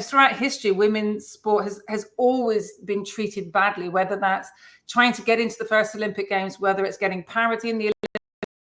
throughout history, women's sport has always been treated badly, whether that's trying to get into the first Olympic Games, whether it's getting parity in the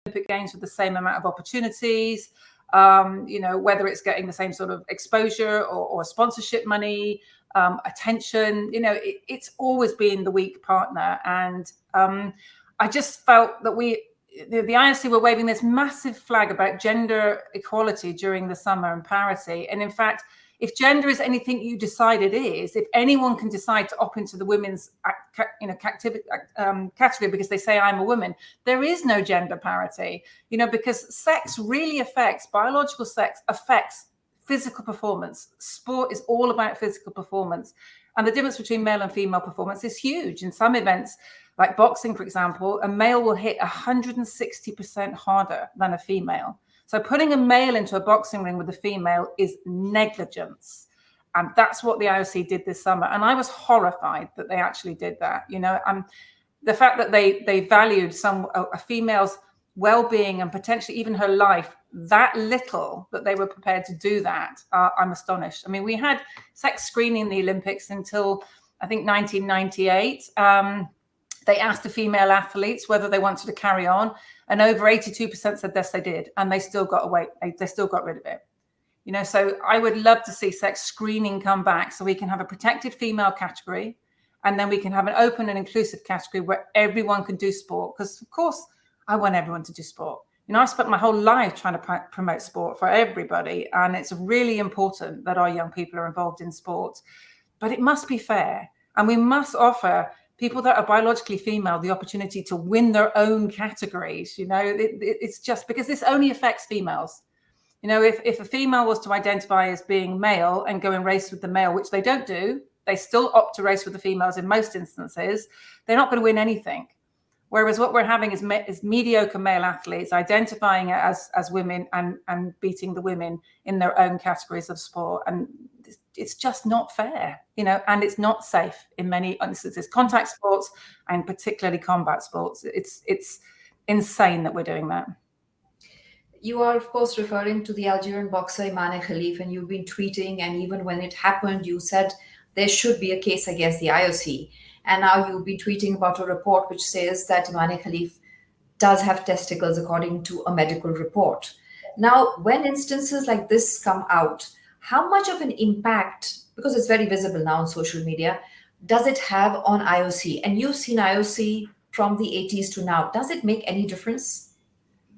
Olympic Games with the same amount of opportunities, whether it's getting the same sort of exposure or sponsorship money, attention. It's always been the weak partner. And I just felt that the IOC were waving this massive flag about gender equality during the summer and parity. And in fact, if gender is anything you decide it is, if anyone can decide to opt into the women's category because they say I'm a woman, there is no gender parity, because sex really biological sex affects physical performance. Sport is all about physical performance. And the difference between male and female performance is huge. In some events, like boxing, for example, a male will hit 160% harder than a female. So putting a male into a boxing ring with a female is negligence. And that's what the IOC did this summer. And I was horrified that they actually did that. The fact that they valued a female's well-being and potentially even her life that little that they were prepared to do that, I'm astonished. I mean, we had sex screening in the Olympics until, I think, 1998. They asked the female athletes whether they wanted to carry on, and over 82% said yes, they did, and they still got away. They still got rid of it. So I would love to see sex screening come back, so we can have a protected female category, and then we can have an open and inclusive category where everyone can do sport. Because of course, I want everyone to do sport. I spent my whole life trying to promote sport for everybody, and it's really important that our young people are involved in sport. But it must be fair, and we must offer people that are biologically female the opportunity to win their own categories. It's just because this only affects females. If a female was to identify as being male and go and race with the male, which they don't do, they still opt to race with the females in most instances, they're not going to win anything. Whereas what we're having is mediocre male athletes identifying as women and beating the women in their own categories of sport. And it's just not fair, and it's not safe in many instances. Contact sports and particularly combat sports, it's insane that we're doing that. You are, of course, referring to the Algerian boxer Imane Khelif, and you've been tweeting, and even when it happened, you said there should be a case against the IOC. And now you'll be tweeting about a report which says that Imane Khelif does have testicles according to a medical report. Now, when instances like this come out, how much of an impact, because it's very visible now on social media, does it have on IOC? And you've seen IOC from the 80s to now. Does it make any difference?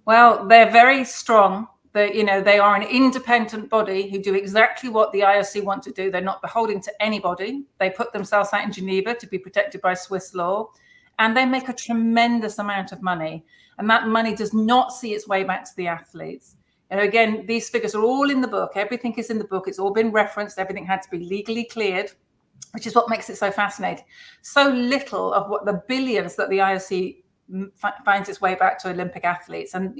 Well, they're very strong. They are an independent body who do exactly what the IOC want to do. They're not beholden to anybody. They put themselves out in Geneva to be protected by Swiss law, and they make a tremendous amount of money. And that money does not see its way back to the athletes. Again, these figures are all in the book. Everything is in the book. It's all been referenced. Everything had to be legally cleared, which is what makes it so fascinating. So little of what the billions that the IOC finds its way back to Olympic athletes. And,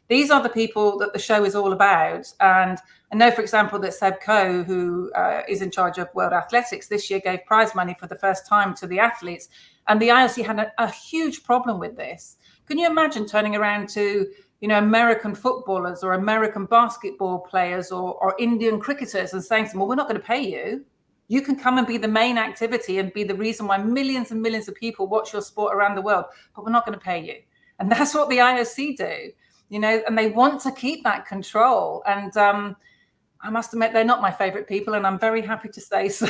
these are the people that the show is all about. And I know, for example, that Seb Coe, who is in charge of World Athletics this year, gave prize money for the first time to the athletes. And the IOC had a huge problem with this. Can you imagine turning around to, American footballers or American basketball players or Indian cricketers and saying to them, well, we're not going to pay you. You can come and be the main activity and be the reason why millions and millions of people watch your sport around the world, but we're not going to pay you. And that's what the IOC do. And they want to keep that control. And I must admit, they're not my favorite people, and I'm very happy to say so.